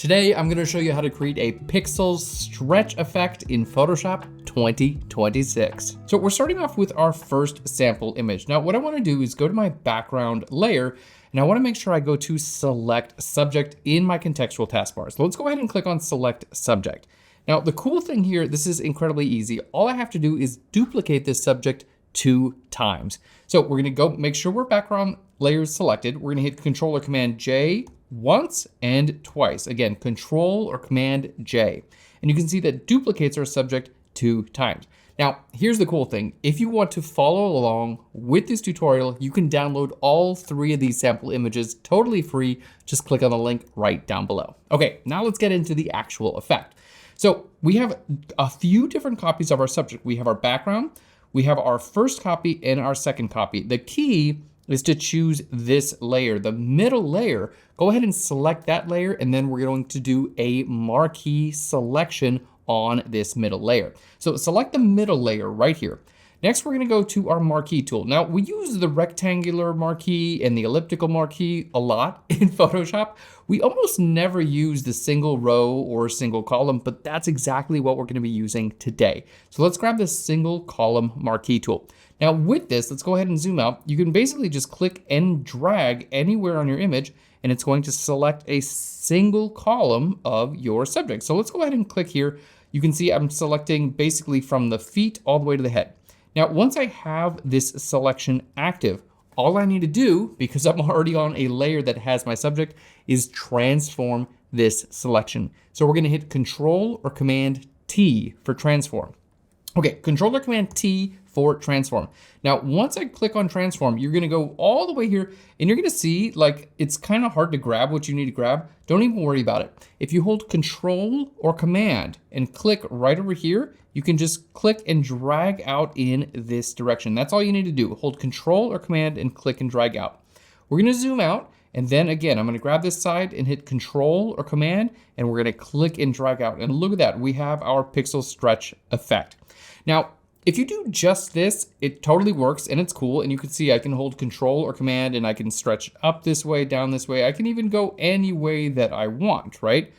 Today, I'm gonna show you how to create a pixel stretch effect in Photoshop 2026. So we're starting off with our first sample image. Now, what I wanna do is go to my background layer, and I wanna make sure I go to select subject in my contextual taskbar. So let's go ahead and click on select subject. Now, the cool thing here, this is incredibly easy. All I have to do is duplicate this subject 2 times. So we're gonna go make sure we're background layer is selected. We're gonna hit Ctrl or Command J once and twice. Again, Control or Command J. And you can see that duplicates our subject 2 times. Now, here's the cool thing. If you want to follow along with this tutorial, you can download all 3 of these sample images totally free. Just click on the link right down below. Okay, now let's get into the actual effect. So we have a few different copies of our subject. We have our background, we have our first copy and our second copy. The key is to choose this layer, the middle layer. Go ahead and select that layer, and then we're going to do a marquee selection on this middle layer. So select the middle layer right here. Next, we're gonna go to our marquee tool. Now, we use the rectangular marquee and the elliptical marquee a lot in Photoshop. We almost never use the single row or single column, but that's exactly what we're gonna be using today. So let's grab this single column marquee tool. Now with this, let's go ahead and zoom out. You can basically just click and drag anywhere on your image, and it's going to select a single column of your subject. So let's go ahead and click here. You can see I'm selecting basically from the feet all the way to the head. Now, once I have this selection active, all I need to do, because I'm already on a layer that has my subject, is transform this selection. So we're gonna hit Control or Command T for transform. Okay, Control or Command T for transform. Now, once I click on transform, you're gonna go all the way here, and you're gonna see like it's kind of hard to grab what you need to grab. Don't even worry about it. If you hold Control or Command and click right over here, you can just click and drag out in this direction. That's all you need to do. Hold Control or Command and click and drag out. We're gonna zoom out, and then again, I'm gonna grab this side and hit Control or Command, and we're gonna click and drag out. And look at that, we have our pixel stretch effect. Now, if you do just this, it totally works and it's cool. And you can see I can hold Control or Command and I can stretch up this way, down this way. I can even go any way that I want, right?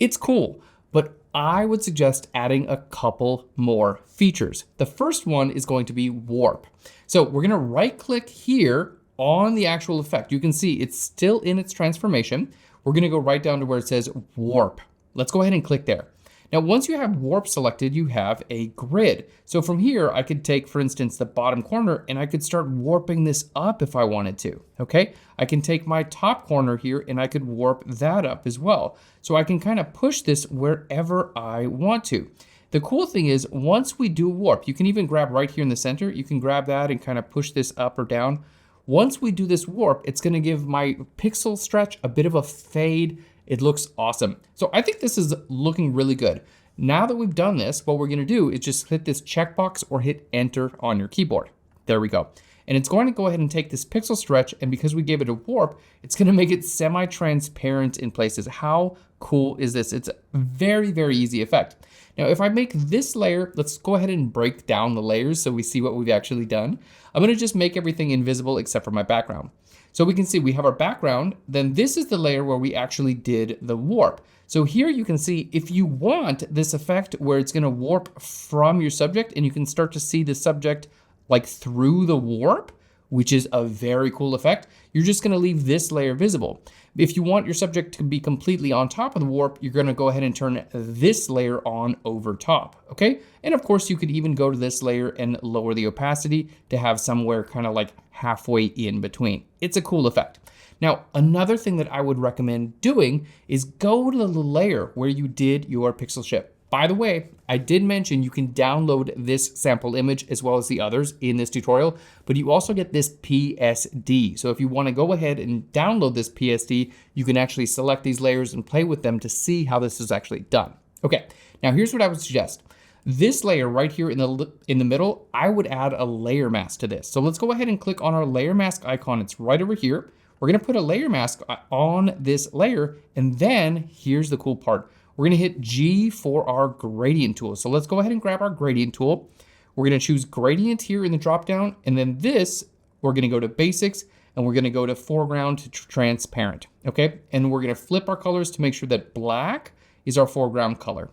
It's cool, but I would suggest adding a couple more features. The first one is going to be warp. So we're gonna right click here on the actual effect. You can see it's still in its transformation. We're gonna go right down to where it says warp. Let's go ahead and click there. Now, once you have warp selected, you have a grid. So from here, I could take, for instance, the bottom corner and I could start warping this up if I wanted to, okay? I can take my top corner here and I could warp that up as well. So I can kind of push this wherever I want to. The cool thing is, once we do warp, you can even grab right here in the center, you can grab that and kind of push this up or down. Once we do this warp, it's gonna give my pixel stretch a bit of a fade. It looks awesome. So I think this is looking really good. Now that we've done this, what we're gonna do is just hit this checkbox or hit enter on your keyboard. There we go. And it's going to go ahead and take this pixel stretch, and because we gave it a warp, it's gonna make it semi-transparent in places. How cool is this? It's a very, very easy effect. Now, if I make this layer, let's go ahead and break down the layers so we see what we've actually done. I'm gonna just make everything invisible except for my background. So we can see we have our background, then this is the layer where we actually did the warp. So here you can see if you want this effect where it's gonna warp from your subject and you can start to see the subject like through the warp, which is a very cool effect, you're just gonna leave this layer visible. If you want your subject to be completely on top of the warp, you're gonna go ahead and turn this layer on over top, okay? And of course you could even go to this layer and lower the opacity to have somewhere kind of like halfway in between. It's a cool effect. Now, another thing that I would recommend doing is go to the layer where you did your pixel shift. By the way, I did mention you can download this sample image as well as the others in this tutorial, but you also get this PSD. So if you want to go ahead and download this PSD, you can actually select these layers and play with them to see how this is actually done. Okay, now here's what I would suggest. This layer right here in the middle, I would add a layer mask to this. So let's go ahead and click on our layer mask icon. It's right over here. We're gonna put a layer mask on this layer, and then here's the cool part. We're gonna hit G for our gradient tool. So let's go ahead and grab our gradient tool. We're gonna choose gradient here in the dropdown, and then this, we're gonna go to basics, and we're gonna go to foreground to transparent, okay? And we're gonna flip our colors to make sure that black is our foreground color.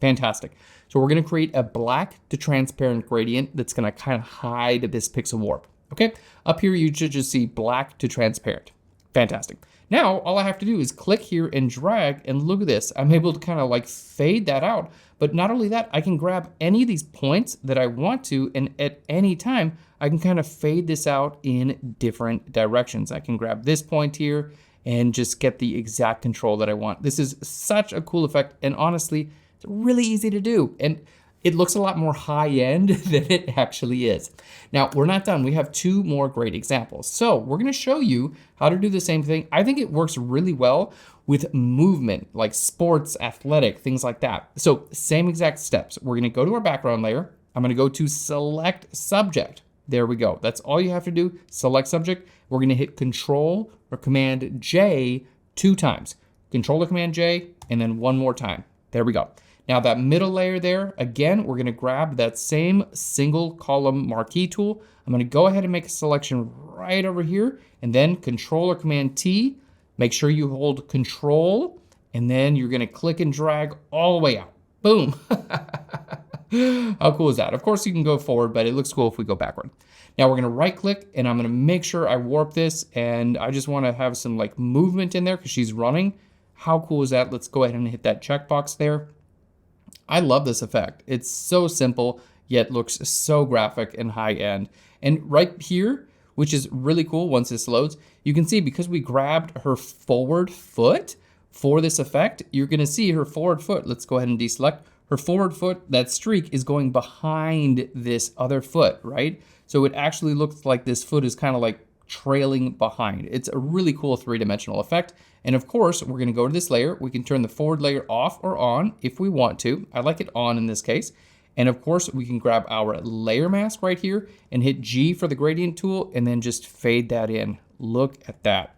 Fantastic. So we're gonna create a black to transparent gradient that's gonna kind of hide this pixel warp, okay? Up here, you should just see black to transparent. Fantastic. Now, all I have to do is click here and drag, and look at this. I'm able to kind of like fade that out, but not only that, I can grab any of these points that I want to, and at any time, I can kind of fade this out in different directions. I can grab this point here and just get the exact control that I want. This is such a cool effect, and honestly, it's really easy to do. And it looks a lot more high-end than it actually is. Now, we're not done. We have 2 more great examples. So we're gonna show you how to do the same thing. I think it works really well with movement, like sports, athletic, things like that. So same exact steps. We're gonna go to our background layer. I'm gonna go to select subject. There we go. That's all you have to do. Select subject. We're gonna hit Control or Command J 2 times. Control or Command J, and then 1 more time. There we go. Now that middle layer there, again, we're gonna grab that same single column marquee tool. I'm gonna go ahead and make a selection right over here, and then Control or Command T. Make sure you hold Control, and then you're gonna click and drag all the way out. Boom. How cool is that? Of course you can go forward, but it looks cool if we go backward. Now we're gonna right click, and I'm gonna make sure I warp this, and I just wanna have some like movement in there because she's running. How cool is that? Let's go ahead and hit that checkbox there. I love this effect. It's so simple, yet looks so graphic and high end. And right here, which is really cool once this loads, you can see because we grabbed her forward foot for this effect, you're gonna see her forward foot. Let's go ahead and deselect. Her forward foot, that streak is going behind this other foot, right? So it actually looks like this foot is kind of like trailing behind. It's a really cool 3-dimensional effect. And of course, we're gonna go to this layer. We can turn the forward layer off or on if we want to. I like it on in this case. And of course, we can grab our layer mask right here and hit G for the gradient tool and then just fade that in. Look at that.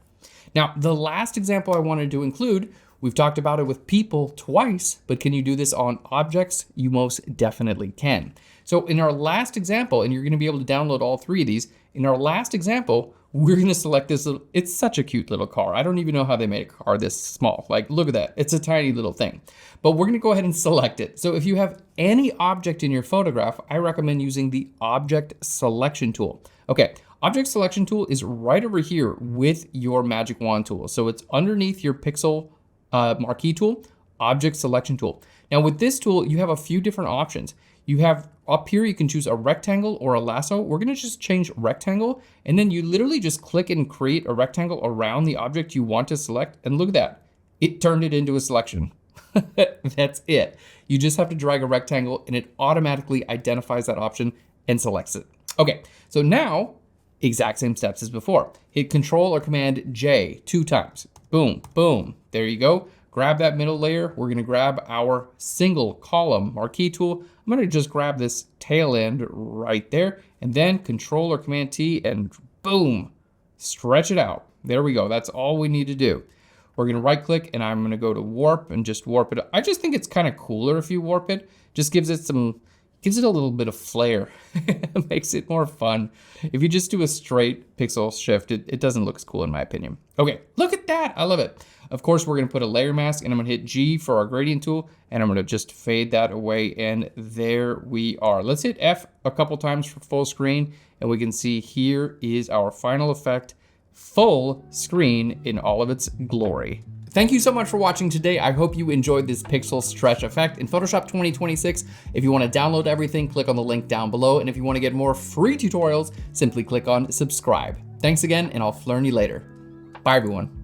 Now, the last example I wanted to include, we've talked about it with people twice, but can you do this on objects? You most definitely can. So in our last example, and you're gonna be able to download all 3 of these, in our last example, we're gonna select this little, it's such a cute little car. I don't even know how they made a car this small. Like, look at that, it's a tiny little thing. But we're gonna go ahead and select it. So if you have any object in your photograph, I recommend using the Object Selection tool. Okay, Object Selection tool is right over here with your Magic Wand tool. So it's underneath your Pixel Marquee tool, Object Selection tool. Now with this tool, you have a few different options. You have up here, you can choose a rectangle or a lasso. We're gonna just change rectangle, and then you literally just click and create a rectangle around the object you want to select, and look at that. It turned it into a selection. That's it. You just have to drag a rectangle and it automatically identifies that option and selects it. Okay, so now, exact same steps as before. Hit Control or Command J 2 times. Boom, boom, there you go. Grab that middle layer. We're gonna grab our single column marquee tool. I'm gonna just grab this tail end right there, and then Control or Command T and boom, stretch it out. There we go, that's all we need to do. We're gonna right click and I'm gonna go to warp and just warp it. I just think it's kind of cooler if you warp it. Just gives it a little bit of flair. It makes it more fun. If you just do a straight pixel shift, it doesn't look as cool in my opinion. Okay, look at that, I love it. Of course, we're gonna put a layer mask and I'm gonna hit G for our gradient tool and I'm gonna just fade that away and there we are. Let's hit F a couple times for full screen and we can see here is our final effect, full screen in all of its glory. Thank you so much for watching today. I hope you enjoyed this pixel stretch effect in Photoshop 2026. If you want to download everything, click on the link down below. And if you want to get more free tutorials, simply click on subscribe. Thanks again, and I'll Phlearn you later. Bye everyone.